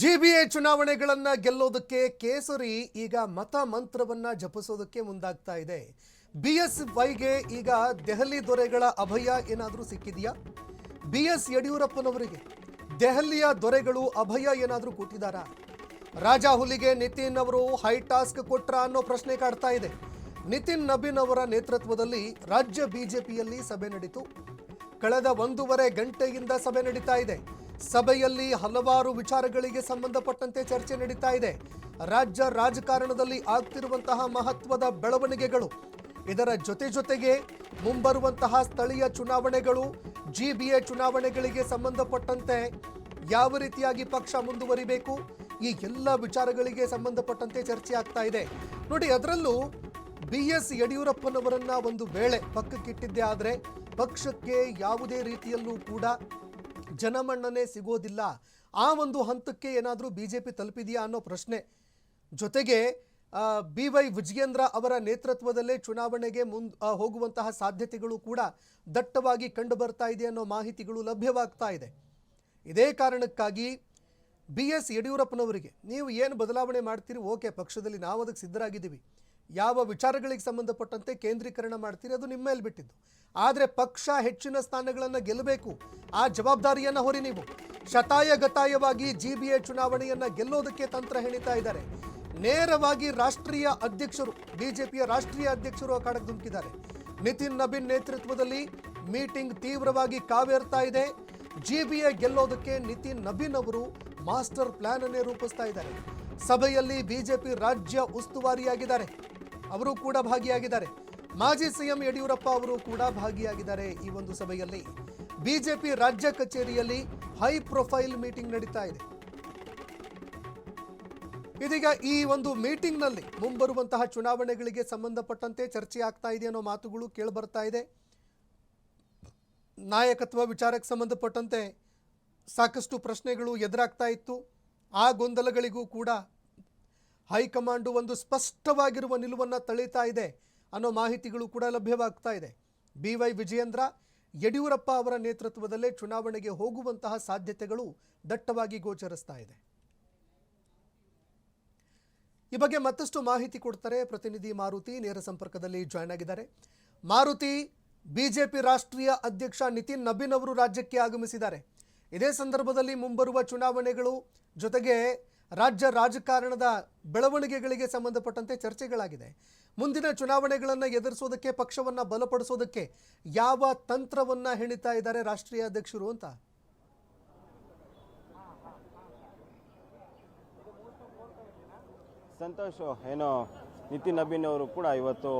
GBA ಚುನಾವಣೆಗಳನ್ನ ಗೆಲ್ಲೋದಕ್ಕೆ ಕೇಸರಿ ಈಗ ಮತ ಮಂತ್ರವನ್ನ ಜಪಿಸೋದಕ್ಕೆ ಮುಂದಾಗ್ತಾ ಇದೆ. ಬಿಎಸ್ವೈಗೆ ಈಗ ದೆಹಲಿ ದೊರೆಗಳ ಅಭಯ ಏನಾದರೂ ಸಿಕ್ಕಿದೆಯಾ? ಬಿಎಸ್ ಯಡಿಯೂರಪ್ಪನವರಿಗೆ ದೆಹಲಿಯ ದೊರೆಗಳು ಅಭಯ ಏನಾದರೂ ಕೊಟ್ಟಿದ್ದಾರಾ? ರಾಜಾ ಹುಲಿಗೆ ನಿತಿನ್ ಅವರು ಹೈ ಟಾಸ್ಕ್ ಕೊಟ್ರಾ ಅನ್ನೋ ಪ್ರಶ್ನೆ ಕಾಡ್ತಾ ಇದೆ. ನಿತಿನ್ ನಬೀನ್ ಅವರ ನೇತೃತ್ವದಲ್ಲಿ ರಾಜ್ಯ ಬಿಜೆಪಿಯಲ್ಲಿ ಸಭೆ ನಡೀತು. ಕಳೆದ 1.5 ಗಂಟೆಯಿಂದ ಸಭೆ ನಡೀತಾ ಇದೆ. ಸಭೆಯಲ್ಲಿ ಹಲವಾರು ವಿಚಾರಗಳಿಗೆ ಸಂಬಂಧಪಟ್ಟಂತೆ ಚರ್ಚೆ ನಡೀತಾ ಇದೆ. ರಾಜ್ಯ ರಾಜಕಾರಣದಲ್ಲಿ ಆಗ್ತಿರುವಂತಹ ಮಹತ್ವದ ಬೆಳವಣಿಗೆಗಳು, ಇದರ ಜೊತೆಗೆ ಮುಂಬರುವಂತಹ ಸ್ಥಳೀಯ ಚುನಾವಣೆಗಳು, ಜಿಬಿಎ ಚುನಾವಣೆಗಳಿಗೆ ಸಂಬಂಧಪಟ್ಟಂತೆ ಯಾವ ರೀತಿಯಾಗಿ ಪಕ್ಷ ಮುಂದುವರಿಬೇಕು, ಈ ಎಲ್ಲ ವಿಚಾರಗಳಿಗೆ ಸಂಬಂಧಪಟ್ಟಂತೆ ಚರ್ಚೆ ಆಗ್ತಾ ಇದೆ. ನೋಡಿ, ಅದರಲ್ಲೂ ಬಿಎಸ್ ಯಡಿಯೂರಪ್ಪನವರನ್ನ ಒಂದು ವೇಳೆ ಪಕ್ಕಕ್ಕಿಟ್ಟಿದ್ದೇ ಆದರೆ ಪಕ್ಷಕ್ಕೆ ಯಾವುದೇ ರೀತಿಯಲ್ಲೂ ಕೂಡ ಜನಮನ್ನಣೆ ಸಿಗೋದಿಲ್ಲ. ಆ ಒಂದು ಹಂತಕ್ಕೆ ಏನಾದರೂ ಬಿಜೆಪಿ ತಲುಪಿದೆಯಾ ಅನ್ನೋ ಪ್ರಶ್ನೆ. ಜೊತೆಗೆ BY ವಿಜಯೇಂದ್ರ ಅವರ ನೇತೃತ್ವದಲ್ಲೇ ಚುನಾವಣೆಗೆ ಹೋಗುವಂತಹ ಸಾಧ್ಯತೆಗಳು ಕೂಡ ದಟ್ಟವಾಗಿ ಕಂಡು ಬರ್ತಾ ಇದೆ ಅನ್ನೋ ಮಾಹಿತಿಗಳು ಲಭ್ಯವಾಗ್ತಾ ಇದೆ. ಇದೇ ಕಾರಣಕ್ಕಾಗಿ BS ಯಡಿಯೂರಪ್ಪನವರಿಗೆ ನೀವು ಏನು ಬದಲಾವಣೆ ಮಾಡ್ತೀರಿ, ಓಕೆ, ಪಕ್ಷದಲ್ಲಿ ನಾವು ಅದಕ್ಕೆ ಸಿದ್ಧರಾಗಿದ್ದೀವಿ, ಯಾವ ವಿಚಾರಗಳಿಗೆ ಸಂಬಂಧಪಟ್ಟಂತೆ ಕೇಂದ್ರೀಕರಣ ಮಾಡ್ತೀರಿ ಅದು ನಿಮ್ಮ ಮೇಲೆ ಬಿಟ್ಟಿದ್ದು. ಆದರೆ ಪಕ್ಷ ಹೆಚ್ಚಿನ ಸ್ಥಾನಗಳನ್ನು ಗೆಲ್ಲಬೇಕು, ಆ ಜವಾಬ್ದಾರಿಯನ್ನು ಹೊರಿ ನೀವು. ಶತಾಯಗತಾಯವಾಗಿ ಜಿಬಿಎ ಚುನಾವಣೆಯನ್ನು ಗೆಲ್ಲೋದಕ್ಕೆ ತಂತ್ರ ಹೆಣಿತಾ ಇದ್ದಾರೆ. ನೇರವಾಗಿ ರಾಷ್ಟ್ರೀಯ ಅಧ್ಯಕ್ಷರು, ಬಿಜೆಪಿಯ ರಾಷ್ಟ್ರೀಯ ಅಧ್ಯಕ್ಷರು ಅಖಾಡಕ್ಕೆ ಧುಮುಕಿದ್ದಾರೆ. ನಿತಿನ್ ನಬೀನ್ ನೇತೃತ್ವದಲ್ಲಿ ಮೀಟಿಂಗ್ ತೀವ್ರವಾಗಿ ಕಾವೇರ್ತಾ ಇದೆ. ಜಿಬಿಎ ಗೆಲ್ಲೋದಕ್ಕೆ ನಿತಿನ್ ನಬೀನ್ ಅವರು ಮಾಸ್ಟರ್ ಪ್ಲಾನ್ ಅನ್ನೇ ರೂಪಿಸ್ತಾ ಇದ್ದಾರೆ. ಸಭೆಯಲ್ಲಿ ಬಿಜೆಪಿ ರಾಜ್ಯ ಉಸ್ತುವಾರಿಯಾಗಿದ್ದಾರೆ, ಅವರು ಕೂಡ ಭಾಗಿಯಾಗಿದ್ದಾರೆ. ಮಾಜಿ ಸಿಎಂ ಯಡಿಯೂರಪ್ಪ ಅವರು ಕೂಡ ಭಾಗಿಯಾಗಿದ್ದಾರೆ. ಈ ಒಂದು ಸಭೆಯಲ್ಲಿ ಬಿಜೆಪಿ ರಾಜ್ಯ ಕಚೇರಿಯಲ್ಲಿ ಹೈ ಪ್ರೊಫೈಲ್ ಮೀಟಿಂಗ್ ನಡೀತಾ ಇದೆ. ಇದೀಗ ಈ ಒಂದು ಮೀಟಿಂಗ್ನಲ್ಲಿ ಮುಂಬರುವಂತಹ ಚುನಾವಣೆಗಳಿಗೆ ಸಂಬಂಧಪಟ್ಟಂತೆ ಚರ್ಚೆ ಆಗ್ತಾ ಇದೆ ಅನ್ನೋ ಮಾತುಗಳು ಕೇಳಿಬರ್ತಾ ಇದೆ. ನಾಯಕತ್ವ ವಿಚಾರಕ್ಕೆ ಸಂಬಂಧಪಟ್ಟಂತೆ ಸಾಕಷ್ಟು ಪ್ರಶ್ನೆಗಳು ಎದುರಾಗ್ತಾ ಇತ್ತು. ಆ ಗೊಂದಲಗಳಿಗೂ ಕೂಡ ಹೈಕಮಾಂಡು ಒಂದು ಸ್ಪಷ್ಟವಾಗಿರುವ ನಿಲುವನ್ನು ತಳೀತಾ ಇದೆ ಅನ್ನೋ ಮಾಹಿತಿಗಳು ಕೂಡ ಲಭ್ಯವಾಗ್ತಾ ಇದೆ. BY ವಿಜಯೇಂದ್ರ ಯಡಿಯೂರಪ್ಪ ಅವರ ನೇತೃತ್ವದಲ್ಲೇ ಚುನಾವಣೆಗೆ ಹೋಗುವಂತಹ ಸಾಧ್ಯತೆಗಳು ದಟ್ಟವಾಗಿ ಗೋಚರಿಸ್ತಾ ಇದೆ. ಈ ಬಗ್ಗೆ ಮತ್ತಷ್ಟು ಮಾಹಿತಿ ಕೊಡ್ತಾರೆ ಪ್ರತಿನಿಧಿ ಮಾರುತಿ, ನೇರ ಸಂಪರ್ಕದಲ್ಲಿ ಜಾಯ್ನ್ ಆಗಿದ್ದಾರೆ. ಮಾರುತಿ, ಬಿಜೆಪಿ ರಾಷ್ಟ್ರೀಯ ಅಧ್ಯಕ್ಷ ನಿತಿನ್ ನಬೀನ್ ಅವರು ರಾಜ್ಯಕ್ಕೆ ಆಗಮಿಸಿದ್ದಾರೆ. ಇದೇ ಸಂದರ್ಭದಲ್ಲಿ ಮುಂಬರುವ ಚುನಾವಣೆಗಳು ಜೊತೆಗೆ ರಾಜ್ಯ ರಾಜಕಾರಣದ ಬೆಳವಣಿಗೆಗಳಿಗೆ ಸಂಬಂಧಪಟ್ಟಂತೆ ಚರ್ಚೆಗಳಾಗಿದೆ. ಮುಂದಿನ ಚುನಾವಣೆಗಳನ್ನು ಎದುರಿಸೋದಕ್ಕೆ, ಪಕ್ಷವನ್ನು ಬಲಪಡಿಸೋದಕ್ಕೆ ಯಾವ ತಂತ್ರವನ್ನು ಹೆಣಿತಾ ಇದ್ದಾರೆ ರಾಷ್ಟ್ರೀಯ ಅಧ್ಯಕ್ಷರು ಅಂತ? ಸಂತೋಷ್, ಏನು ನಿತಿನ್ ನಬೀನ್ ಅವರು ಕೂಡ ಇವತ್ತು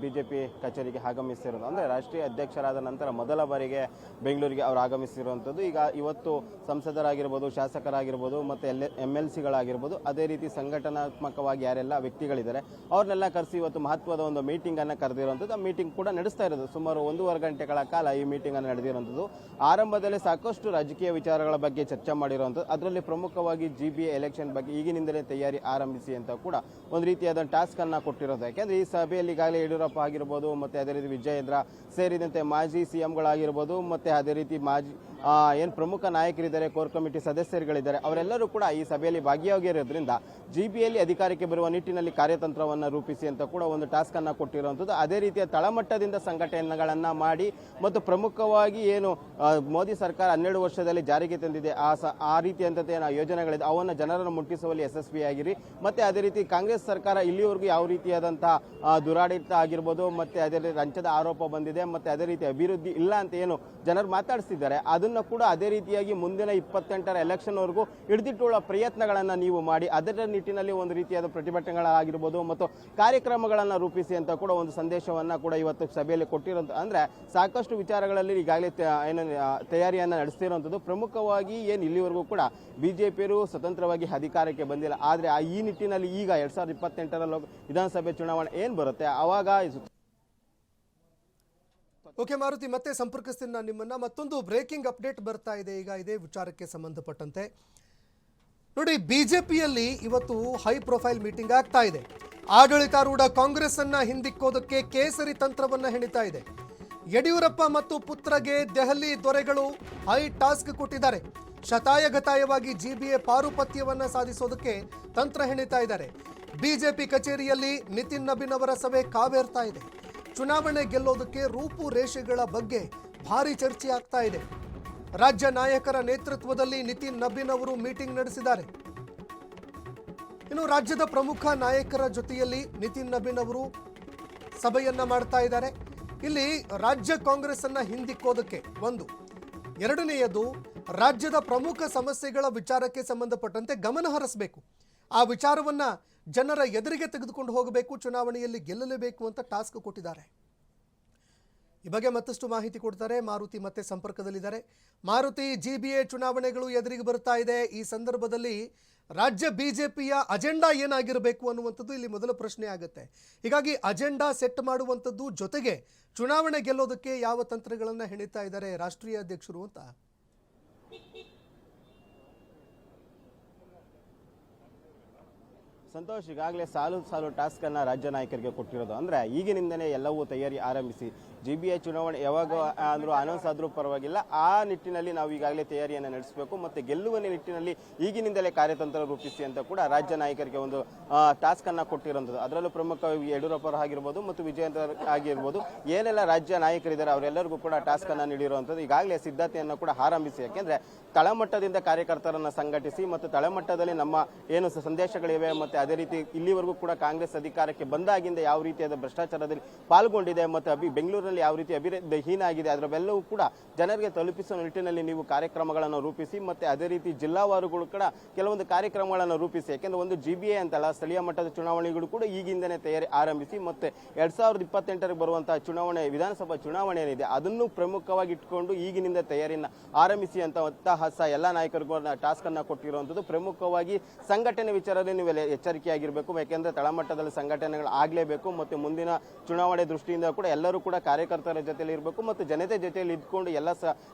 ಬಿಜೆಪಿ ಕಚೇರಿಗೆ ಆಗಮಿಸಿರೋದು, ಅಂದರೆ ರಾಷ್ಟ್ರೀಯ ಅಧ್ಯಕ್ಷರಾದ ನಂತರ ಮೊದಲ ಬಾರಿಗೆ ಬೆಂಗಳೂರಿಗೆ ಅವರು ಆಗಮಿಸಿರುವಂಥದ್ದು. ಇವತ್ತು ಸಂಸದರಾಗಿರ್ಬೋದು, ಶಾಸಕರಾಗಿರ್ಬೋದು, ಮತ್ತು MLCಗಳಾಗಿರ್ಬೋದು, ಅದೇ ರೀತಿ ಸಂಘಟನಾತ್ಮಕವಾಗಿ ಯಾರೆಲ್ಲ ವ್ಯಕ್ತಿಗಳಿದ್ದಾರೆ ಅವ್ರನ್ನೆಲ್ಲ ಕರೆಸಿ ಇವತ್ತು ಮಹತ್ವದ ಒಂದು ಮೀಟಿಂಗನ್ನು ಕರೆದಿರುವಂಥದ್ದು. ಆ ಮೀಟಿಂಗ್ ಕೂಡ ನಡೆಸ್ತಾ ಇರೋದು. ಸುಮಾರು 1.5 ಗಂಟೆಗಳ ಕಾಲ ಈ ಮೀಟಿಂಗನ್ನು ನಡೆದಿರುವಂಥದ್ದು. ಆರಂಭದಲ್ಲಿ ಸಾಕಷ್ಟು ರಾಜಕೀಯ ವಿಚಾರಗಳ ಬಗ್ಗೆ ಚರ್ಚೆ ಮಾಡಿರುವಂಥದ್ದು. ಅದರಲ್ಲಿ ಪ್ರಮುಖವಾಗಿ GBA ಎಲೆಕ್ಷನ್ ಬಗ್ಗೆ ಈಗಿನಿಂದಲೇ ತಯಾರಿ ಆರಂಭಿಸಿ ಅಂತ ಕೂಡ ಒಂದು ರೀತಿಯಾದ ಟಾಸ್ಕ್ ಕೊಟ್ಟಿರೋದು. ಯಾಕೆಂದ್ರೆ ಈ ಸಭೆಯಲ್ಲಿ ಈಗಾಗಲೇ ಯಡಿಯೂರಪ್ಪ ಆಗಿರ್ಬೋದು, ಮತ್ತೆ ಅದೇ ರೀತಿ ವಿಜಯೇಂದ್ರ ಸೇರಿದಂತೆ ಮಾಜಿ CMಗಳಾಗಿರ್ಬೋದು, ಮತ್ತೆ ಅದೇ ರೀತಿ ಮಾಜಿ ಏನು ಪ್ರಮುಖ ನಾಯಕರಿದ್ದಾರೆ, ಕೋರ್ ಕಮಿಟಿ ಸದಸ್ಯರುಗಳಿದ್ದಾರೆ, ಅವರೆಲ್ಲರೂ ಕೂಡ ಈ ಸಭೆಯಲ್ಲಿ ಭಾಗಿಯಾಗಿರೋದ್ರಿಂದ GBಯಲ್ಲಿ ಅಧಿಕಾರಕ್ಕೆ ಬರುವ ನಿಟ್ಟಿನಲ್ಲಿ ಕಾರ್ಯತಂತ್ರವನ್ನು ರೂಪಿಸಿ ಅಂತ ಕೂಡ ಒಂದು ಟಾಸ್ಕ್ ಅನ್ನು ಕೊಟ್ಟಿರುವಂಥದ್ದು. ಅದೇ ರೀತಿಯ ತಳಮಟ್ಟದಿಂದ ಸಂಘಟನೆಗಳನ್ನು ಮಾಡಿ ಮತ್ತು ಪ್ರಮುಖವಾಗಿ ಏನು ಮೋದಿ ಸರ್ಕಾರ 12 ವರ್ಷದಲ್ಲಿ ಜಾರಿಗೆ ತಂದಿದೆ ಆ ರೀತಿಯಂತೆ ಯೋಜನೆಗಳಿದೆ ಅವನ್ನು ಜನರನ್ನು ಮುಟ್ಟಿಸುವಲ್ಲಿ ಯಶಸ್ವಿಯಾಗಿರಿ. ಮತ್ತೆ ಅದೇ ರೀತಿ ಕಾಂಗ್ರೆಸ್ ಸರ್ಕಾರ ಇಲ್ಲಿವರೆಗೂ ಯಾವ ರೀತಿಯಾದಂತಹ ದುರಾಡಳಿತ ಆಗಿರ್ಬೋದು, ಮತ್ತೆ ಅದೇ ರೀತಿ ಲಂಚದ ಆರೋಪ ಬಂದಿದೆ, ಮತ್ತೆ ಅದೇ ರೀತಿ ಅಭಿವೃದ್ಧಿ ಇಲ್ಲ ಅಂತ ಏನು ಜನರು ಮಾತಾಡಿಸಿದ್ದಾರೆ, ಅದನ್ನು ಕೂಡ ಅದೇ ರೀತಿಯಾಗಿ ಮುಂದಿನ 28ರ ಎಲೆಕ್ಷನ್ವರೆಗೂ ಹಿಡಿದಿಟ್ಟುಕೊಳ್ಳುವ ಪ್ರಯತ್ನಗಳನ್ನು ನೀವು ಮಾಡಿ ಅದರ ನಿಟ್ಟಿನಲ್ಲಿ ಒಂದು ರೀತಿಯಾದ ಪ್ರತಿಭಟನೆಗಳಾಗಿರ್ಬೋದು ಮತ್ತು ಕಾರ್ಯಕ್ರಮಗಳನ್ನು ರೂಪಿಸಿ ಅಂತ ಕೂಡ ಒಂದು ಸಂದೇಶವನ್ನು ಕೂಡ ಇವತ್ತು ಸಭೆಯಲ್ಲಿ ಕೊಟ್ಟಿರುವಂಥ, ಅಂದರೆ ಸಾಕಷ್ಟು ವಿಚಾರಗಳಲ್ಲಿ ಈಗಾಗಲೇ ಏನು ತಯಾರಿಯನ್ನು ನಡೆಸ್ತಿರುವಂಥದ್ದು. ಪ್ರಮುಖವಾಗಿ ಏನು ಇಲ್ಲಿವರೆಗೂ ಕೂಡ ಬಿಜೆಪಿಯರು ಸ್ವತಂತ್ರವಾಗಿ ಅಧಿಕಾರಕ್ಕೆ ಬಂದಿಲ್ಲ, ಆದರೆ ಈ ನಿಟ್ಟಿನಲ್ಲಿ ಈಗ 2028ರ ವಿಧಾನಸಭೆ ಚುನಾವಣೆ ಏನು ಬರುತ್ತೆ ಆವಾಗ. ಓಕೆ ಮಾರುತಿ, ಮತ್ತೆ ಸಂಪರ್ಕಿಸ್ತೀನಿ ನಾನು ನಿಮ್ಮನ್ನ. ಮತ್ತೊಂದು ಬ್ರೇಕಿಂಗ್ ಅಪ್ಡೇಟ್ ಬರ್ತಾ ಇದೆ ಈಗ ಇದೇ ವಿಚಾರಕ್ಕೆ ಸಂಬಂಧಪಟ್ಟಂತೆ. ನೋಡಿ, ಬಿಜೆಪಿಯಲ್ಲಿ ಇವತ್ತು ಹೈ ಪ್ರೊಫೈಲ್ ಮೀಟಿಂಗ್ ಆಗ್ತಾ ಇದೆ. ಆಡಳಿತಾರೂಢ ಕಾಂಗ್ರೆಸ್ ಅನ್ನ ಹಿಂದಿಕ್ಕೋದಕ್ಕೆ ಕೇಸರಿ ತಂತ್ರವನ್ನ ಹೆಣಿತಾ ಇದೆ. ಯಡಿಯೂರಪ್ಪ ಮತ್ತು ಪುತ್ರಗೆ ದೆಹಲಿ ದೊರೆಗಳು ಹೈ ಟಾಸ್ಕ್ ಕೊಟ್ಟಿದ್ದಾರೆ. ಶತಾಯಗತಾಯವಾಗಿ ಜಿಬಿಎ ಪಾರುಪತ್ಯವನ್ನ ಸಾಧಿಸೋದಕ್ಕೆ ತಂತ್ರ ಹೆಣಿತಾ ಇದ್ದಾರೆ. ಬಿಜೆಪಿ ಕಚೇರಿಯಲ್ಲಿ ನಿತಿನ್ ನಬೀನ್ ಅವರ ಸಭೆ ಕಾವೇರ್ತಾ ಇದೆ. ಚುನಾವಣೆ ಗೆಲ್ಲೋದಕ್ಕೆ ರೂಪುರೇಷೆಗಳ ಬಗ್ಗೆ ಭಾರಿ ಚರ್ಚೆ ಆಗ್ತಾ ಇದೆ. ರಾಜ್ಯ ನಾಯಕರ ನೇತೃತ್ವದಲ್ಲಿ ನಿತಿನ್ ನಬೀನ್ ಅವರು ಮೀಟಿಂಗ್ ನಡೆಸಿದ್ದಾರೆ. ಇನ್ನು ರಾಜ್ಯದ ಪ್ರಮುಖ ನಾಯಕರ ಜೊತೆಯಲ್ಲಿ ನಿತಿನ್ ನಬೀನ್ ಅವರು ಸಭೆಯನ್ನ ಮಾಡ್ತಾ ಇದ್ದಾರೆ. ಇಲ್ಲಿ ರಾಜ್ಯ ಕಾಂಗ್ರೆಸ್ ಅನ್ನ ಹಿಂದಿಕ್ಕೋದಕ್ಕೆ ಒಂದು, ಎರಡನೆಯದು ರಾಜ್ಯದ ಪ್ರಮುಖ ಸಮಸ್ಯೆಗಳ ವಿಚಾರಕ್ಕೆ ಸಂಬಂಧಪಟ್ಟಂತೆ ಗಮನ ಹರಿಸಬೇಕು. ಆ ವಿಚಾರವನ್ನ ಜನರ ಎದುರಿಗೆ ತೆಗೆದುಕೊಂಡು ಹೋಗಬೇಕು, ಚುನಾವಣೆಯಲ್ಲಿ ಗೆಲ್ಲಲೇಬೇಕು ಅಂತ ಟಾಸ್ಕ್ ಕೊಟ್ಟಿದ್ದಾರೆ. ಈ ಬಗ್ಗೆ ಮತ್ತಷ್ಟು ಮಾಹಿತಿ ಕೊಡ್ತಾರೆ ಮಾರುತಿ ಮತ್ತೆ ಸಂಪರ್ಕದಲ್ಲಿದ್ದಾರೆ. ಮಾರುತಿ, ಜಿಬಿಎ ಚುನಾವಣೆಗಳು ಎದುರಿಗೆ ಬರ್ತಾ ಇದೆ. ಈ ಸಂದರ್ಭದಲ್ಲಿ ರಾಜ್ಯ ಬಿಜೆಪಿಯ ಅಜೆಂಡಾ ಏನಾಗಿರಬೇಕು ಅನ್ನುವಂಥದ್ದು ಇಲ್ಲಿ ಮೊದಲ ಪ್ರಶ್ನೆ ಆಗುತ್ತೆ. ಹೀಗಾಗಿ ಅಜೆಂಡಾ ಸೆಟ್ ಮಾಡುವಂಥದ್ದು ಜೊತೆಗೆ ಚುನಾವಣೆ ಗೆಲ್ಲೋದಕ್ಕೆ ಯಾವ ತಂತ್ರಗಳನ್ನು ಹೆಣಿತಾ ಇದ್ದಾರೆ ರಾಷ್ಟ್ರೀಯ ಅಧ್ಯಕ್ಷರು ಅಂತ. ಸಂತೋಷ್, ಈಗಾಗಲೇ ಸಾಲು ಟಾಸ್ಕ್ ಅನ್ನ ರಾಜ್ಯ ನಾಯಕರಿಗೆ ಕೊಟ್ಟಿರೋದು. ಅಂದ್ರೆ ಈಗಿನಿಂದನೇ ಎಲ್ಲವೂ ತಯಾರಿ ಆರಂಭಿಸಿ ಜಿಬಿಎ ಚುನಾವಣೆ ಯಾವಾಗ ಅಂದ್ರೂ ಅನೌನ್ಸ್ ಆದ್ರೂ ಪರವಾಗಿಲ್ಲ, ಆ ನಿಟ್ಟಿನಲ್ಲಿ ನಾವು ಈಗಾಗಲೇ ತಯಾರಿಯನ್ನು ನಡೆಸಬೇಕು ಮತ್ತೆ ಗೆಲ್ಲುವ ನಿಟ್ಟಿನಲ್ಲಿ ಈಗಿನಿಂದಲೇ ಕಾರ್ಯತಂತ್ರ ರೂಪಿಸಿ ಅಂತ ಕೂಡ ರಾಜ್ಯ ನಾಯಕರಿಗೆ ಒಂದು ಟಾಸ್ಕ್ ಅನ್ನ ಕೊಟ್ಟಿರುವಂಥದ್ದು. ಅದರಲ್ಲೂ ಪ್ರಮುಖವಾಗಿ ಯಡಿಯೂರಪ್ಪ ಆಗಿರ್ಬೋದು ಮತ್ತು ವಿಜಯೇಂದ್ರ ಆಗಿರ್ಬೋದು, ಏನೆಲ್ಲ ರಾಜ್ಯ ನಾಯಕರಿದ್ದಾರೆ ಅವರೆಲ್ಲರಿಗೂ ಕೂಡ ಟಾಸ್ಕ್ ಅನ್ನ ನೀಡಿರುವಂಥದ್ದು. ಈಗಾಗಲೇ ಸಿದ್ಧತೆಯನ್ನು ಕೂಡ ಆರಂಭಿಸಿ, ಯಾಕೆಂದ್ರೆ ತಳಮಟ್ಟದಿಂದ ಕಾರ್ಯಕರ್ತರನ್ನ ಸಂಘಟಿಸಿ ಮತ್ತು ತಳಮಟ್ಟದಲ್ಲಿ ನಮ್ಮ ಏನು ಸಂದೇಶಗಳಿವೆ ಮತ್ತೆ ಅದೇ ರೀತಿ ಇಲ್ಲಿವರೆಗೂ ಕೂಡ ಕಾಂಗ್ರೆಸ್ ಅಧಿಕಾರಕ್ಕೆ ಬಂದಾಗಿಂದ ಯಾವ ರೀತಿಯಾದ ಭ್ರಷ್ಟಾಚಾರದಲ್ಲಿ ಪಾಲ್ಗೊಂಡಿದೆ ಮತ್ತು ಬೆಂಗಳೂರಿನಲ್ಲಿ ಯಾವ ರೀತಿ ಅಭಿವೃದ್ಧಿ ಹೀನಾಗಿದೆ ಅದರವೆಲ್ಲವೂ ಕೂಡ ಜನರಿಗೆ ತಲುಪಿಸುವ ನಿಟ್ಟಿನಲ್ಲಿ ನೀವು ಕಾರ್ಯಕ್ರಮಗಳನ್ನು ರೂಪಿಸಿ ಮತ್ತೆ ಅದೇ ರೀತಿ ಜಿಲ್ಲಾವಾರುಗಳು ಕೂಡ ಕೆಲವೊಂದು ಕಾರ್ಯಕ್ರಮಗಳನ್ನು ರೂಪಿಸಿ. ಯಾಕೆಂದ್ರೆ ಒಂದು ಜಿಬಿಎ ಅಂತಲ್ಲ, ಸ್ಥಳೀಯ ಮಟ್ಟದ ಚುನಾವಣೆಗಳು ಕೂಡ ಈಗಿಂದನೇ ತಯಾರಿ ಆರಂಭಿಸಿ ಮತ್ತೆ 2028ರಲ್ಲಿ ಬರುವಂತಹ ಚುನಾವಣೆ, ವಿಧಾನಸಭಾ ಚುನಾವಣೆ ಏನಿದೆ ಅದನ್ನು ಪ್ರಮುಖವಾಗಿ ಇಟ್ಕೊಂಡು ಈಗಿನಿಂದ ತಯಾರಿಯನ್ನು ಆರಂಭಿಸಿ ಅಂತ ಎಲ್ಲ ನಾಯಕರಿಗೂ ಟಾಸ್ಕ್ ಅನ್ನ ಕೊಟ್ಟಿರುವಂಥದ್ದು. ಪ್ರಮುಖವಾಗಿ ಸಂಘಟನೆ ವಿಚಾರದಲ್ಲಿ ನೀವು ಎಚ್ಚರಿಕೆಯಾಗಿರಬೇಕು, ಯಾಕೆಂದ್ರೆ ತಳಮಟ್ಟದಲ್ಲಿ ಸಂಘಟನೆಗಳು ಆಗಲೇಬೇಕು ಮತ್ತು ಮುಂದಿನ ಚುನಾವಣೆ ದೃಷ್ಟಿಯಿಂದ ಕೂಡ ಎಲ್ಲರೂ ಕೂಡ ಕಾರ್ಯಕರ್ತರ ಜೊತೆಯಲ್ಲಿ ಇರಬೇಕು ಮತ್ತು ಜನತೆ ಜೊತೆಯಲ್ಲಿ ಇದ್ಕೊಂಡು ಎಲ್ಲ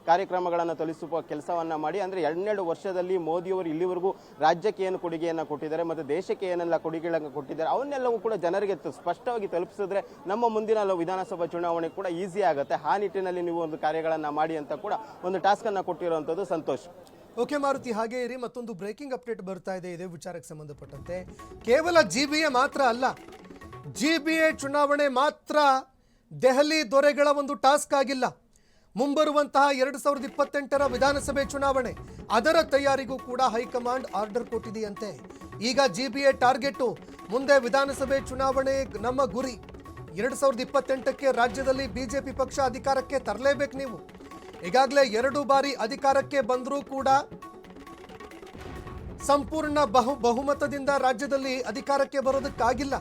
ಕಾರ್ಯಕ್ರಮಗಳನ್ನು ತಲುಪಿಸುವ ಕೆಲಸವನ್ನ ಮಾಡಿ. ಅಂದ್ರೆ 12 ವರ್ಷದಲ್ಲಿ ಮೋದಿಯವರು ಇಲ್ಲಿವರೆಗೂ ರಾಜ್ಯಕ್ಕೆ ಏನು ಕೊಡುಗೆಯನ್ನು ಕೊಟ್ಟಿದ್ದಾರೆ ಮತ್ತು ದೇಶಕ್ಕೆ ಏನೆಲ್ಲ ಕೊಡುಗೆಗಳನ್ನು ಕೊಟ್ಟಿದ್ದಾರೆ ಅವನ್ನೆಲ್ಲವೂ ಕೂಡ ಜನರಿಗೆ ಸ್ಪಷ್ಟವಾಗಿ ತಲುಪಿಸಿದ್ರೆ ನಮ್ಮ ಮುಂದಿನ ವಿಧಾನಸಭಾ ಚುನಾವಣೆ ಕೂಡ ಈಸಿ ಆಗುತ್ತೆ. ಆ ನಿಟ್ಟಿನಲ್ಲಿ ನೀವು ಒಂದು ಕಾರ್ಯಗಳನ್ನ ಮಾಡಿ ಅಂತ ಕೂಡ ಒಂದು ಟಾಸ್ಕ್ ಅನ್ನ ಕೊಟ್ಟಿರುವಂಥದ್ದು. ಸಂತೋಷ್. ಓಕೆ ಮಾರುತಿ, ಹಾಗೆ ಇರಿ. ಮತ್ತೊಂದು ಬ್ರೇಕಿಂಗ್ ಅಪ್ಡೇಟ್ ಬರ್ತಾ ಇದೆ ಇದೇ ವಿಚಾರಕ್ಕೆ ಸಂಬಂಧಪಟ್ಟಂತೆ. ಕೇವಲ ಜಿಬಿಎ ಮಾತ್ರ ಅಲ್ಲ, ಜಿಬಿಎ ಚುನಾವಣೆ ಮಾತ್ರ ದೆಹಲಿ ದೊರೆಗಳ ಒಂದು ಟಾಸ್ಕ್ ಆಗಿಲ್ಲ. ಮುಂಬರುವಂತಹ 2028ರ ವಿಧಾನಸಭೆ ಚುನಾವಣೆ ಅದರ ತಯಾರಿಗೂ ಕೂಡ ಹೈಕಮಾಂಡ್ ಆರ್ಡರ್ ಕೊಟ್ಟಿದೆಯಂತೆ. ಈಗ ಜಿಬಿಎ ಟಾರ್ಗೆಟ್ ಮುಂದೆ ವಿಧಾನಸಭೆ ಚುನಾವಣೆ ನಮ್ಮ ಗುರಿ 2028ಕ್ಕೆ ರಾಜ್ಯದಲ್ಲಿ ಬಿಜೆಪಿ ಪಕ್ಷ ಅಧಿಕಾರಕ್ಕೆ ತರಲೇಬೇಕು. ನೀವು ಈಗಾಗಲೇ 2 ಬಾರಿ ಅಧಿಕಾರಕ್ಕೆ ಬಂದರೂ ಕೂಡ ಸಂಪೂರ್ಣ ಬಹುಮತದಿಂದ ರಾಜ್ಯದಲ್ಲಿ ಅಧಿಕಾರಕ್ಕೆ ಬರೋದಕ್ಕಾಗಿಲ್ಲ.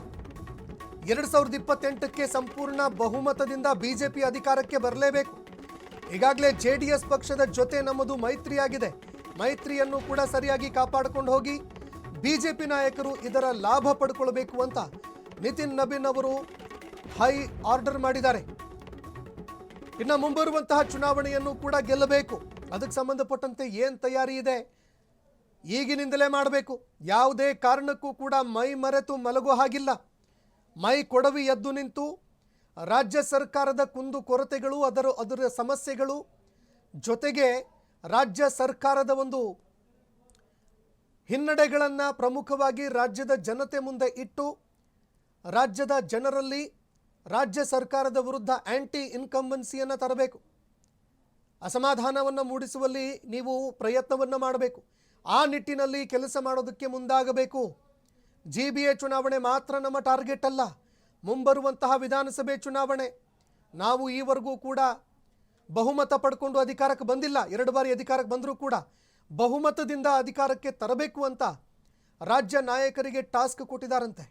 2028ಕ್ಕೆ ಸಂಪೂರ್ಣ ಬಹುಮತದಿಂದ ಬಿಜೆಪಿ ಅಧಿಕಾರಕ್ಕೆ ಬರಲೇಬೇಕು. ಈಗಾಗಲೇ ಜೆಡಿಎಸ್ ಪಕ್ಷದ ಜೊತೆ ನಮ್ಮದು ಮೈತ್ರಿಯಾಗಿದೆ. ಮೈತ್ರಿಯನ್ನು ಕೂಡ ಸರಿಯಾಗಿ ಕಾಪಾಡಿಕೊಂಡು ಹೋಗಿ ಬಿಜೆಪಿ ನಾಯಕರು ಇದರ ಲಾಭ ಪಡ್ಕೊಳ್ಬೇಕು ಅಂತ ನಿತಿನ್ ನಬೀನ್ ಅವರು ಹೈ ಆರ್ಡರ್ ಮಾಡಿದ್ದಾರೆ. ಇನ್ನು ಮುಂಬರುವಂತಹ ಚುನಾವಣೆಯನ್ನು ಕೂಡ ಗೆಲ್ಲಬೇಕು. ಅದಕ್ಕೆ ಸಂಬಂಧಪಟ್ಟಂತೆ ಏನು ತಯಾರಿ ಇದೆ ಈಗಿನಿಂದಲೇ ಮಾಡಬೇಕು. ಯಾವುದೇ ಕಾರಣಕ್ಕೂ ಕೂಡ ಮೈ ಮರೆತು ಮಲಗೋ ಹಾಗಿಲ್ಲ. ಮೈ ಕೊಡವಿ ಎದ್ದು ನಿಂತು ರಾಜ್ಯ ಸರ್ಕಾರದ ಕುಂದು ಕೊರತೆಗಳು, ಅದರ ಸಮಸ್ಯೆಗಳು ಜೊತೆಗೆ ರಾಜ್ಯ ಸರ್ಕಾರದ ಒಂದು ಹಿನ್ನಡೆಗಳನ್ನು ಪ್ರಮುಖವಾಗಿ ರಾಜ್ಯದ ಜನತೆ ಮುಂದೆ ಇಟ್ಟು ರಾಜ್ಯದ ಜನರಲ್ಲಿ ರಾಜ್ಯ ಸರ್ಕಾರದ ವಿರುದ್ಧ ಆಂಟಿ ಇನ್ಕಂಬನ್ಸಿಯನ್ನು ತರಬೇಕು. ಅಸಮಾಧಾನವನ್ನು ಮೂಡಿಸುವಲ್ಲಿ ನೀವು ಪ್ರಯತ್ನವನ್ನು ಮಾಡಬೇಕು. ಆ ನಿಟ್ಟಿನಲ್ಲಿ ಕೆಲಸ ಮಾಡೋದಕ್ಕೆ ಮುಂದಾಗಬೇಕು. ಜಿಬಿಎ ಚುನಾವಣೆ ಮಾತ್ರ ನಮ್ಮ ಟಾರ್ಗೆಟ್ ಅಲ್ಲ, ಮುಂಬರುವಂತಹ ವಿಧಾನಸಭೆ ಚುನಾವಣೆ. ನಾವು ಈವರೆಗೂ ಕೂಡ ಬಹುಮತ ಪಡ್ಕೊಂಡು ಅಧಿಕಾರಕ್ಕೆ ಬಂದಿಲ್ಲ. 2 ಬಾರಿ ಅಧಿಕಾರಕ್ಕೆ ಬಂದರೂ ಕೂಡ ಬಹುಮತದಿಂದ ಅಧಿಕಾರಕ್ಕೆ ತರಬೇಕು ಅಂತ ರಾಜ್ಯ ನಾಯಕರಿಗೆ ಟಾಸ್ಕ್ ಕೊಟ್ಟಿದ್ದಾರಂತೆ.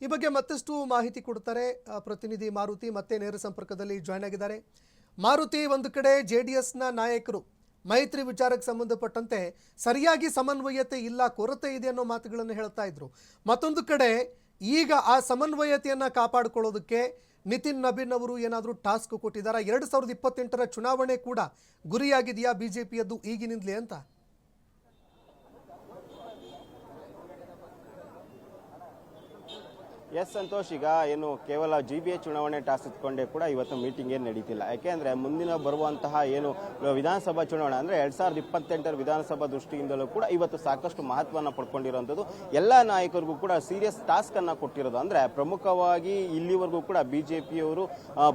ಈ ಬಗ್ಗೆ ಮತ್ತಷ್ಟು ಮಾಹಿತಿ ಕೊಡ್ತಾರೆ ಪ್ರತಿನಿಧಿ ಮಾರುತಿ. ಮತ್ತೆ ನೇರ ಸಂಪರ್ಕದಲ್ಲಿ ಜಾಯ್ನ್ ಆಗಿದ್ದಾರೆ. ಮಾರುತಿ, ಒಂದು ಕಡೆ ಜೆಡಿಎಸ್ನ ನಾಯಕರು ಮೈತ್ರಿ ವಿಚಾರಕ್ಕೆ ಸಂಬಂಧಪಟ್ಟಂತೆ ಸರಿಯಾಗಿ ಸಮನ್ವಯತೆ ಇಲ್ಲ, ಕೊರತೆ ಇದೆ ಅನ್ನೋ ಮಾತುಗಳನ್ನು ಹೇಳ್ತಾ ಇದ್ರು. ಮತ್ತೊಂದು ಕಡೆ ಈಗ ಆ ಸಮನ್ವಯತೆಯನ್ನು ಕಾಪಾಡಿಕೊಳ್ಳೋದಕ್ಕೆ ನಿತಿನ್ ನಬೀನ್ ಅವರು ಏನಾದರೂ ಟಾಸ್ಕ್ ಕೊಟ್ಟಿದ್ದಾರೆ. 2028ರ ಚುನಾವಣೆ ಕೂಡ ಗುರಿಯಾಗಿದೆಯಾ ಬಿಜೆಪಿಯದ್ದು ಈಗಿನಿಂದಲೇ ಅಂತ? ಎಸ್ ಸಂತೋಷ್, ಈಗ ಏನು ಕೇವಲ GBA ಚುನಾವಣೆ ಟಾಸ್ ಇಟ್ಕೊಂಡೇ ಕೂಡ ಇವತ್ತು ಮೀಟಿಂಗ್ ಏನು ನಡೀತಿಲ್ಲ. ಯಾಕೆಂದರೆ ಮುಂದಿನ ಬರುವಂತಹ ಏನು ವಿಧಾನಸಭಾ ಚುನಾವಣೆ ಅಂದರೆ 2028 ವಿಧಾನಸಭಾ ದೃಷ್ಟಿಯಿಂದಲೂ ಕೂಡ ಇವತ್ತು ಸಾಕಷ್ಟು ಮಹತ್ವವನ್ನು ಪಡ್ಕೊಂಡಿರುವಂಥದ್ದು. ಎಲ್ಲ ನಾಯಕರಿಗೂ ಕೂಡ ಸೀರಿಯಸ್ ಟಾಸ್ಕನ್ನು ಕೊಟ್ಟಿರೋದು. ಅಂದರೆ ಪ್ರಮುಖವಾಗಿ ಇಲ್ಲಿವರೆಗೂ ಕೂಡ BJPಯವರು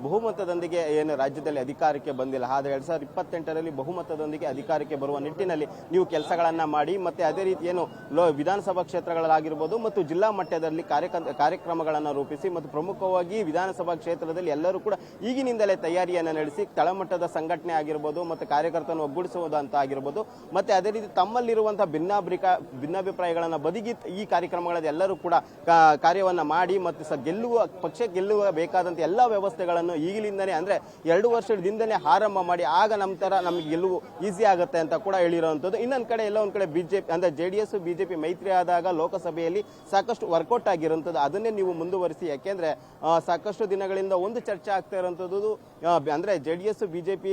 ಬಹುಮತದೊಂದಿಗೆ ಏನು ರಾಜ್ಯದಲ್ಲಿ ಅಧಿಕಾರಕ್ಕೆ ಬಂದಿಲ್ಲ. ಆದರೆ 2028ರಲ್ಲಿ ಬಹುಮತದೊಂದಿಗೆ ಅಧಿಕಾರಕ್ಕೆ ಬರುವ ನಿಟ್ಟಿನಲ್ಲಿ ನೀವು ಕೆಲಸಗಳನ್ನು ಮಾಡಿ, ಮತ್ತು ಅದೇ ರೀತಿ ಏನು ವಿಧಾನಸಭಾ ಕ್ಷೇತ್ರಗಳಾಗಿರ್ಬೋದು ಮತ್ತು ಜಿಲ್ಲಾ ಮಟ್ಟದಲ್ಲಿ ಕಾರ್ಯಕ್ರಮಗಳನ್ನು ರೂಪಿಸಿ, ಮತ್ತು ಪ್ರಮುಖವಾಗಿ ವಿಧಾನಸಭಾ ಕ್ಷೇತ್ರದಲ್ಲಿ ಎಲ್ಲರೂ ಕೂಡ ಈಗಿನಿಂದಲೇ ತಯಾರಿಯನ್ನು ನಡೆಸಿ ತಳಮಟ್ಟದ ಸಂಘಟನೆ ಆಗಿರ್ಬೋದು ಮತ್ತು ಕಾರ್ಯಕರ್ತರನ್ನು ಒಗ್ಗೂಡಿಸುವುದು ಅಂತ ಆಗಿರ್ಬೋದು, ಮತ್ತು ಅದೇ ರೀತಿ ತಮ್ಮಲ್ಲಿರುವಂತಹ ಭಿನ್ನಾಭಿಪ್ರಾಯಗಳನ್ನು ಬದಿಗಿ ಈ ಕಾರ್ಯಕ್ರಮಗಳಲ್ಲಿ ಎಲ್ಲರೂ ಕೂಡ ಕಾರ್ಯವನ್ನು ಮಾಡಿ ಮತ್ತು ಪಕ್ಷ ಗೆಲ್ಲುವ ಬೇಕಾದಂಥ ಎಲ್ಲ ವ್ಯವಸ್ಥೆಗಳನ್ನು ಈಗಲಿಂದನೇ ಅಂದರೆ 2 ವರ್ಷದಿಂದಲೇ ಆರಂಭ ಮಾಡಿ, ಆಗ ನಂತರ ನಮಗೆ ಗೆಲುವು ಈಸಿ ಆಗುತ್ತೆ ಅಂತ ಕೂಡ ಹೇಳಿರುವಂಥದ್ದು. ಇನ್ನೊಂದು ಕಡೆ ಎಲ್ಲ ಒಂದು ಕಡೆ ಬಿಜೆಪಿ ಅಂದರೆ JDS BJP ಮೈತ್ರಿ ಆದಾಗ ಲೋಕಸಭೆಯಲ್ಲಿ ಸಾಕಷ್ಟು ವರ್ಕೌಟ್ ಆಗಿರುವಂಥದ್ದು. ಅದನ್ನೇ ನೀವು ಮುಂದುವರಿಸಿ. ಯಾಕೆಂದ್ರೆ ಸಾಕಷ್ಟು ದಿನಗಳಿಂದ ಒಂದು ಚರ್ಚೆ ಆಗ್ತಾ ಇರುವಂಥದ್ದು ಅಂದ್ರೆ JDS BJP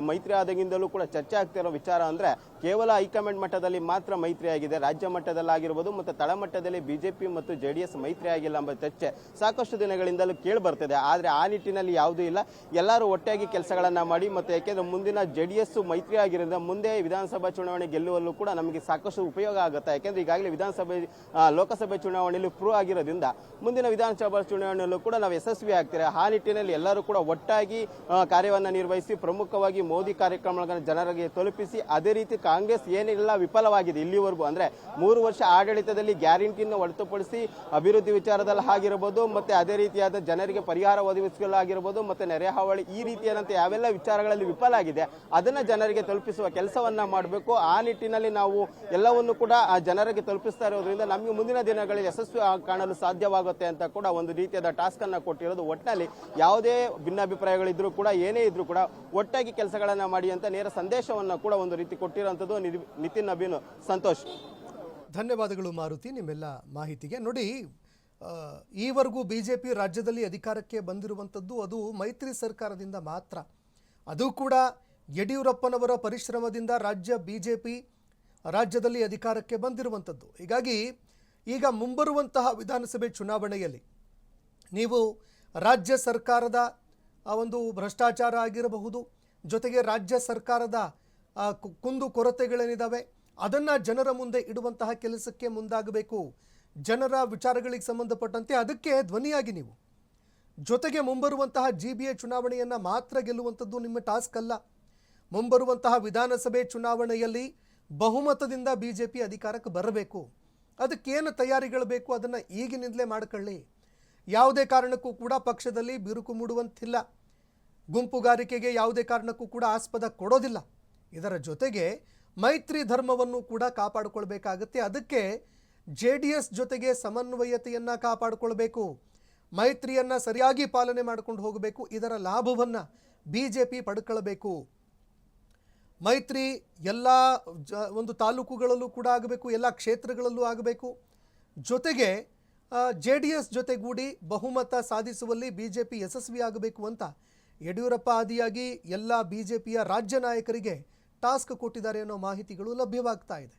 ಮೈತ್ರಿ ಆದಾಗಿಂದಲೂ ಕೂಡ ಚರ್ಚೆ ಆಗ್ತಾ ಇರೋ ವಿಚಾರ ಅಂದ್ರೆ ಕೇವಲ ಹೈಕಮಾಂಡ್ ಮಟ್ಟದಲ್ಲಿ ಮಾತ್ರ ಮೈತ್ರಿ ಆಗಿದೆ, ರಾಜ್ಯ ಮಟ್ಟದಲ್ಲಾಗಿರ್ಬೋದು ಮತ್ತು ತಳಮಟ್ಟದಲ್ಲಿ BJP ಮತ್ತು JDS ಮೈತ್ರಿ ಆಗಿಲ್ಲ ಎಂಬ ಚರ್ಚೆ ಸಾಕಷ್ಟು ದಿನಗಳಿಂದಲೂ ಕೇಳಿ ಬರ್ತದೆ. ಆದರೆ ಆ ನಿಟ್ಟಿನಲ್ಲಿ ಯಾವುದೂ ಇಲ್ಲ. ಎಲ್ಲರೂ ಒಟ್ಟಾಗಿ ಕೆಲಸಗಳನ್ನ ಮಾಡಿ, ಮತ್ತು ಯಾಕೆಂದ್ರೆ ಮುಂದಿನ JDS ಮೈತ್ರಿ ಆಗಿರೋದ್ರಿಂದ ಮುಂದೆ ವಿಧಾನಸಭಾ ಚುನಾವಣೆ ಗೆಲ್ಲುವಲ್ಲೂ ಕೂಡ ನಮಗೆ ಸಾಕಷ್ಟು ಉಪಯೋಗ ಆಗುತ್ತೆ. ಯಾಕೆಂದ್ರೆ ಈಗಾಗಲೇ ಲೋಕಸಭೆ ಚುನಾವಣೆಯಲ್ಲಿ ಪ್ರೂವ್ ಆಗಿರೋದ್ರಿಂದ ಮುಂದಿನ ವಿಧಾನಸಭಾ ಚುನಾವಣೆಯಲ್ಲೂ ಕೂಡ ನಾವು ಯಶಸ್ವಿ ಆಗ್ತೀರಾ. ಆ ನಿಟ್ಟಿನಲ್ಲಿ ಎಲ್ಲರೂ ಕೂಡ ಒಟ್ಟಾಗಿ ಕಾರ್ಯವನ್ನು ನಿರ್ವಹಿಸಿ, ಪ್ರಮುಖವಾಗಿ ಮೋದಿ ಕಾರ್ಯಕ್ರಮಗಳನ್ನು ಜನರಿಗೆ ತಲುಪಿಸಿ, ಅದೇ ರೀತಿ ಕಾಂಗ್ರೆಸ್ ಏನೆಲ್ಲ ವಿಫಲವಾಗಿದೆ ಇಲ್ಲಿವರೆಗೂ ಅಂದ್ರೆ 3 ವರ್ಷ ಆಡಳಿತದಲ್ಲಿ ಗ್ಯಾರಂಟಿಯನ್ನು ಹೊರತುಪಡಿಸಿ ಅಭಿವೃದ್ಧಿ ವಿಚಾರದಲ್ಲಿ ಆಗಿರಬಹುದು, ಮತ್ತೆ ಅದೇ ರೀತಿಯಾದ ಜನರಿಗೆ ಪರಿಹಾರ ಒದಗಿಸಲು ಆಗಿರಬಹುದು, ಮತ್ತೆ ನೆರೆ ಹಾವಳಿ ಈ ರೀತಿಯಾದಂಥ ಯಾವೆಲ್ಲ ವಿಚಾರಗಳಲ್ಲಿ ವಿಫಲ ಆಗಿದೆ ಅದನ್ನ ಜನರಿಗೆ ತಲುಪಿಸುವ ಕೆಲಸವನ್ನ ಮಾಡಬೇಕು. ಆ ನಿಟ್ಟಿನಲ್ಲಿ ನಾವು ಎಲ್ಲವನ್ನು ಕೂಡ ಆ ಜನರಿಗೆ ತಲುಪಿಸ್ತಾ ಇರೋದ್ರಿಂದ ನಮಗೆ ಮುಂದಿನ ದಿನಗಳಲ್ಲಿ ಯಶಸ್ವಿ ಕಾಣಲು ಸಾಧ್ಯವಾಗುತ್ತೆ ಅಂತ ಕೂಡ ಒಂದು ರೀತಿಯಾದ ಟಾಸ್ಕ್ ಅನ್ನ ಕೊಟ್ಟಿರೋದು. ಒಟ್ಟಿನಲ್ಲಿ ಯಾವುದೇ ಭಿನ್ನಾಭಿಪ್ರಾಯಗಳಿದ್ರು ಕೂಡ ಏನೇ ಇದ್ರೂ ಕೂಡ ಒಟ್ಟಾಗಿ ಕೆಲಸಗಳನ್ನ ಮಾಡಿ ಅಂತ ನೇರ ಸಂದೇಶವನ್ನ ಕೂಡ ಒಂದು ರೀತಿ ಕೊಟ್ಟಿರುವಂತದ್ದು ನಿತಿನ್ ನಬೀನ್. ಸಂತೋಷ್, ಧನ್ಯವಾದಗಳು ಮಾರುತಿ ನಿಮ್ಮೆಲ್ಲ ಮಾಹಿತಿಗೆ. ನೋಡಿ, ಈವರೆಗೂ BJP ರಾಜ್ಯದಲ್ಲಿ ಅಧಿಕಾರಕ್ಕೆ ಬಂದಿರುವಂಥದ್ದು ಅದು ಮೈತ್ರಿ ಸರ್ಕಾರದಿಂದ ಮಾತ್ರ. ಅದು ಕೂಡ ಯಡಿಯೂರಪ್ಪನವರ ಪರಿಶ್ರಮದಿಂದ BJP ರಾಜ್ಯದಲ್ಲಿ ಅಧಿಕಾರಕ್ಕೆ ಬಂದಿರುವಂಥದ್ದು. ಹೀಗಾಗಿ ಈಗ ಮುಂಬರುವಂತಹ ವಿಧಾನಸಭೆ ಚುನಾವಣೆಯಲ್ಲಿ ನೀವು ರಾಜ್ಯ ಸರ್ಕಾರದ ಒಂದು ಭ್ರಷ್ಟಾಚಾರ ಆಗಿರಬಹುದು, ಜೊತೆಗೆ ರಾಜ್ಯ ಸರ್ಕಾರದ ಕುಂದು ಕೊರತೆಗಳೇನಿದ್ದಾವೆ ಅದನ್ನು ಜನರ ಮುಂದೆ ಇಡುವಂತಹ ಕೆಲಸಕ್ಕೆ ಮುಂದಾಗಬೇಕು. ಜನರ ವಿಚಾರಗಳಿಗೆ ಸಂಬಂಧಪಟ್ಟಂತೆ ಅದಕ್ಕೆ ಧ್ವನಿಯಾಗಿ ನೀವು. ಜೊತೆಗೆ ಮುಂಬರುವಂತಹ GBA ಚುನಾವಣೆಯನ್ನು ಮಾತ್ರ ಗೆಲ್ಲುವಂಥದ್ದು ನಿಮ್ಮ ಟಾಸ್ಕ್ ಅಲ್ಲ. ಮುಂಬರುವಂತಹ ವಿಧಾನಸಭೆ ಚುನಾವಣೆಯಲ್ಲಿ ಬಹುಮತದಿಂದ BJP ಅಧಿಕಾರಕ್ಕೆ ಬರಬೇಕು. ಅದಕ್ಕೇನು ತಯಾರಿಗಳು ಬೇಕು ಅದನ್ನು ಈಗಿನಿಂದಲೇ ಮಾಡ್ಕೊಳ್ಳಿ. ಯಾವುದೇ ಕಾರಣಕ್ಕೂ ಕೂಡ ಪಕ್ಷದಲ್ಲಿ ಬಿರುಕು ಮೂಡುವಂತಿಲ್ಲ. ಗುಂಪುಗಾರಿಕೆಗೆ ಯಾವುದೇ ಕಾರಣಕ್ಕೂ ಕೂಡ ಆಸ್ಪದ ಕೊಡೋದಿಲ್ಲ. ಇದರ ಜೊತೆಗೆ ಮೈತ್ರಿ ಧರ್ಮವನ್ನು ಕೂಡ ಕಾಪಾಡಿಕೊಳ್ಬೇಕಾಗುತ್ತೆ. ಅದಕ್ಕೆ JDS ಜೊತೆಗೆ ಸಮನ್ವಯತೆಯನ್ನು ಕಾಪಾಡಿಕೊಳ್ಬೇಕು, ಮೈತ್ರಿಯನ್ನು ಸರಿಯಾಗಿ ಪಾಲನೆ ಮಾಡಿಕೊಂಡು ಹೋಗಬೇಕು. ಇದರ ಲಾಭವನ್ನು BJP ಪಡ್ಕೊಳ್ಬೇಕು. ಮೈತ್ರಿ ಎಲ್ಲ ಒಂದು ತಾಲೂಕುಗಳಲ್ಲೂ ಕೂಡ ಆಗಬೇಕು, ಎಲ್ಲ ಕ್ಷೇತ್ರಗಳಲ್ಲೂ ಆಗಬೇಕು. ಜೊತೆಗೆ JDS ಜೊತೆಗೂಡಿ ಬಹುಮತ ಸಾಧಿಸುವಲ್ಲಿ BJP ಯಶಸ್ವಿ ಆಗಬೇಕು ಅಂತ ಯಡಿಯೂರಪ್ಪ ಆದಿಯಾಗಿ ಎಲ್ಲ BJPಯ ರಾಜ್ಯ ನಾಯಕರಿಗೆ ಟಾಸ್ಕ್ ಕೊಟ್ಟಿದ್ದಾರೆ ಅನ್ನೋ ಮಾಹಿತಿಗಳು ಲಭ್ಯವಾಗ್ತಾ ಇದೆ.